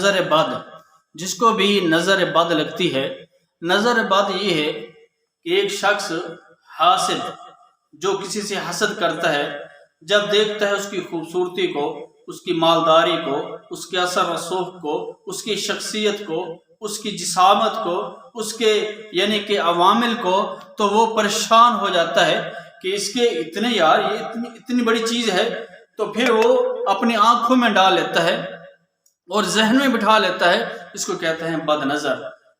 نظر بد، جس کو بھی نظر بد لگتی ہے، نظر بد یہ ہے کہ ایک شخص حاسد جو کسی سے حسد کرتا ہے، جب دیکھتا ہے اس کی خوبصورتی کو، اس کی مالداری کو، اس کے اثر رسوخ کو، اس کی شخصیت کو، اس کی جسامت کو، اس کے یعنی کہ عوامل کو، تو وہ پریشان ہو جاتا ہے کہ اس کے اتنے یار یہ اتنی بڑی چیز ہے، تو پھر وہ اپنی آنکھوں میں ڈال لیتا ہے اور ذہن میں بٹھا لیتا ہے. اس کو کہتے ہیں بد نظر،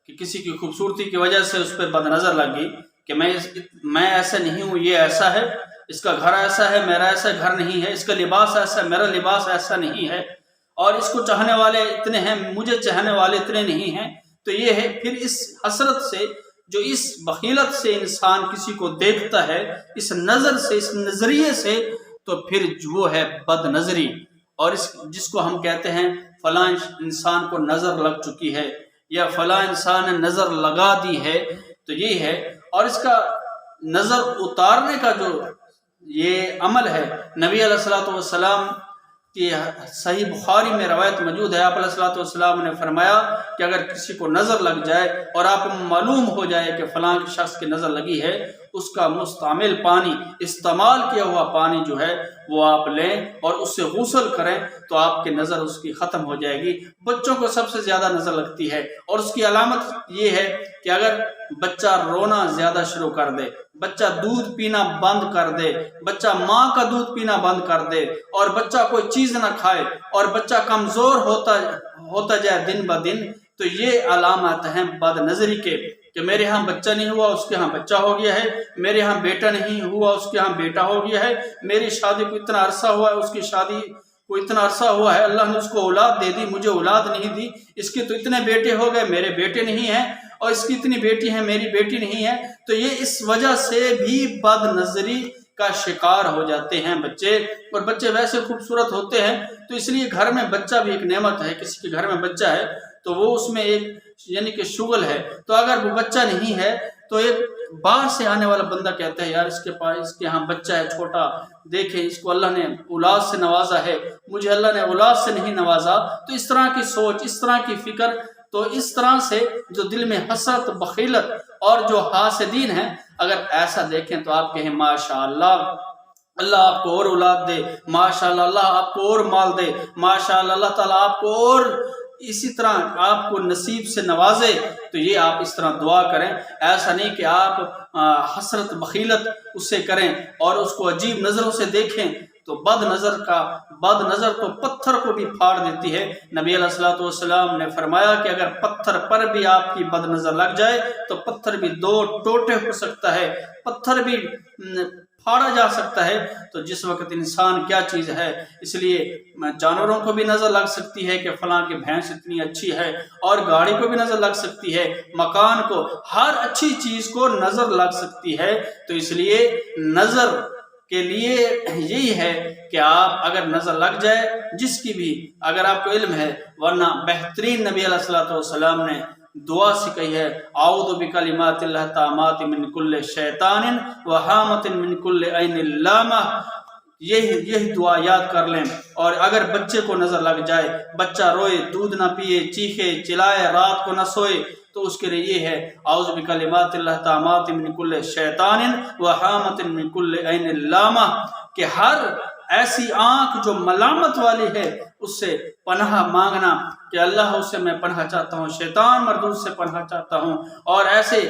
کہ کسی کی خوبصورتی کی وجہ سے اس پہ بد نظر لگ گئی کہ میں ایسا نہیں ہوں، یہ ایسا ہے، اس کا گھر ایسا ہے، میرا ایسا گھر نہیں ہے، اس کا لباس ایسا ہے، میرا لباس ایسا نہیں ہے، اور اس کو چاہنے والے اتنے ہیں، مجھے چاہنے والے اتنے نہیں ہیں. تو یہ ہے پھر اس حسرت سے، جو اس بخیلت سے انسان کسی کو دیکھتا ہے، اس نظر سے، اس نظریے سے، تو پھر وہ ہے بد نظری. اور جس کو ہم کہتے ہیں فلاں انسان کو نظر لگ چکی ہے، یا فلاں انسان نے نظر لگا دی ہے، تو یہ ہے. اور اس کا نظر اتارنے کا جو یہ عمل ہے، نبی علیہ الصلوۃ والسلام کی صحیح بخاری میں روایت موجود ہے. آپ علیہ الصلوۃ والسلام نے فرمایا کہ اگر کسی کو نظر لگ جائے اور آپ کو معلوم ہو جائے کہ فلاں شخص کی نظر لگی ہے، اس کا مستعمل پانی، استعمال کیا ہوا پانی جو ہے وہ آپ لیں اور اس سے غسل کریں، تو آپ کی نظر اس کی ختم ہو جائے گی. بچوں کو سب سے زیادہ نظر لگتی ہے، اور اس کی علامت یہ ہے کہ اگر بچہ رونا زیادہ شروع کر دے، بچہ دودھ پینا بند کر دے، بچہ ماں کا دودھ پینا بند کر دے، اور بچہ کوئی چیز نہ کھائے، اور بچہ کمزور ہوتا جائے دن بدن، تو یہ علامات ہیں بد نظری کے، کہ میرے ہاں بچہ نہیں ہوا، اس کے ہاں بچہ ہو گیا ہے، میرے ہاں بیٹا نہیں ہوا، اس کے ہاں بیٹا ہو گیا ہے، میری شادی کو اتنا عرصہ ہوا ہے، اس کی شادی کو اتنا عرصہ ہوا ہے، اللہ نے اس کو اولاد دے دی، مجھے اولاد نہیں دی، اس کے تو اتنے بیٹے ہو گئے، میرے بیٹے نہیں ہیں، اور اس کی اتنی بیٹی ہیں، میری بیٹی نہیں ہے. تو یہ اس وجہ سے بھی بد نظری کا شکار ہو جاتے ہیں بچے. اور بچے ویسے خوبصورت ہوتے ہیں، تو اس لیے گھر میں بچہ بھی ایک نعمت ہے. کسی کے گھر میں بچہ ہے تو وہ اس میں ایک یعنی کہ شغل ہے. تو اگر وہ بچہ نہیں ہے تو ایک باہر سے آنے والا بندہ کہتا ہے یار اس کے پاس، اس کے ہاں بچہ ہے چھوٹا، دیکھیں اس کو اللہ نے اولاد سے نوازا ہے، مجھے اللہ نے اولاد سے نہیں نوازا. تو اس طرح کی سوچ، اس طرح کی فکر، تو اس طرح سے جو دل میں حسرت، بخیلت، اور جو حاسدین ہیں، اگر ایسا دیکھیں تو آپ کہیں ماشاءاللہ، اللہ آپ کو اور اولاد دے، ماشاءاللہ اللہ آپ کو اور مال دے، ماشاءاللہ اللہ تعالیٰ آپ کو اور اسی طرح آپ کو نصیب سے نوازے. تو یہ آپ اس طرح دعا کریں. ایسا نہیں کہ آپ حسرت، بخیلت اس سے کریں اور اس کو عجیب نظروں سے دیکھیں. تو بد نظر تو پتھر کو بھی پھاڑ دیتی ہے. نبی علیہ الصلوۃ والسلام نے فرمایا کہ اگر پتھر پر بھی آپ کی بد نظر لگ جائے تو پتھر بھی دو ٹوٹے ہو سکتا ہے، پتھر بھی پھاڑا جا سکتا ہے. تو جس وقت انسان کیا چیز ہے، اس لیے جانوروں کو بھی نظر لگ سکتی ہے کہ فلاں کی بھینس اتنی اچھی ہے، اور گاڑی کو بھی نظر لگ سکتی ہے، مکان کو، ہر اچھی چیز کو نظر لگ سکتی ہے. تو اس لیے نظر کے لیے یہی ہے کہ آپ اگر نظر لگ جائے جس کی بھی، اگر آپ کو علم ہے، ورنہ بہترین نبی علیہ الصلوۃ والسلام نے دعا سکھی ہے، اعوذ بکلمات اللہ التامات من کل شیطان وہامۃ من کل عین لامہ. یہی دعا یاد کر لیں. اور اگر بچے کو نظر لگ جائے، بچہ روئے، دودھ نہ پیے، چیخے چلائے، رات کو نہ سوئے، تو اس کے لیے یہ ہے اعوذ بکلمات اللہ التامات من کل شیطان وہامۃ من کل عین لامہ، کہ ہر ایسی آنکھ جو ملامت والی ہے اس سے پناہ مانگنا، کہ اللہ اس سے میں پناہ چاہتا ہوں، شیطان مردود سے پناہ چاہتا ہوں، اور ایسے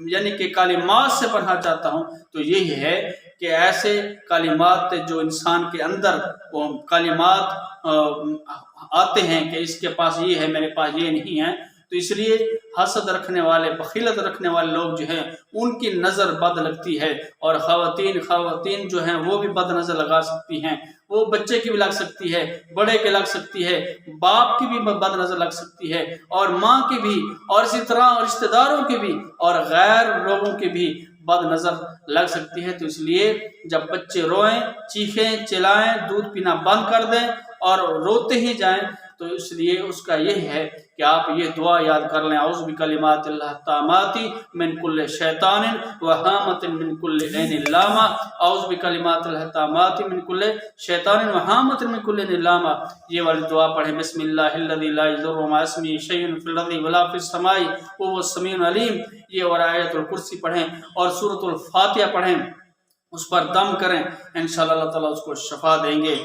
یعنی کہ کلمات سے پناہ چاہتا ہوں. تو یہی ہے کہ ایسے کلمات جو انسان کے اندر وہ کلمات آتے ہیں کہ اس کے پاس یہ ہے، میرے پاس یہ نہیں ہے. تو اس لیے حسد رکھنے والے، بخیلت رکھنے والے لوگ جو ہیں ان کی نظر بد لگتی ہے. اور خواتین جو ہیں وہ بھی بد نظر لگا سکتی ہیں. وہ بچے کی بھی لگ سکتی ہے، بڑے کی لگ سکتی ہے، باپ کی بھی بد نظر لگ سکتی ہے، اور ماں کی بھی، اور اسی طرح رشتہ داروں کی بھی، اور غیر لوگوں کی بھی بد نظر لگ سکتی ہے. تو اس لیے جب بچے روئیں، چیخیں چلائیں، دودھ پینا بند کر دیں اور روتے ہی جائیں، تو اس لیے اس کا یہ ہے کہ آپ یہ دعا یاد کر لیں، اعوذ بکلمات اللہ التامات من کل شیطان وہامۃ من کل عین لامہ، اعوذ بکلمات اللہ التامات من کل شیطان وہامۃ من کل عین لامہ، یہ والی دعا پڑھیں۔ بسم اللہ الذی لا یضر مع اسمہ شیء فی الارض ولا فی السماء وهو السمیع العلیم، یہ اور آیت الکرسی پڑھیں اور سورۃ الفاتحہ پڑھیں، اس پر دم کریں، انشاءاللہ اللہ تعالیٰ اس کو شفا دیں گے۔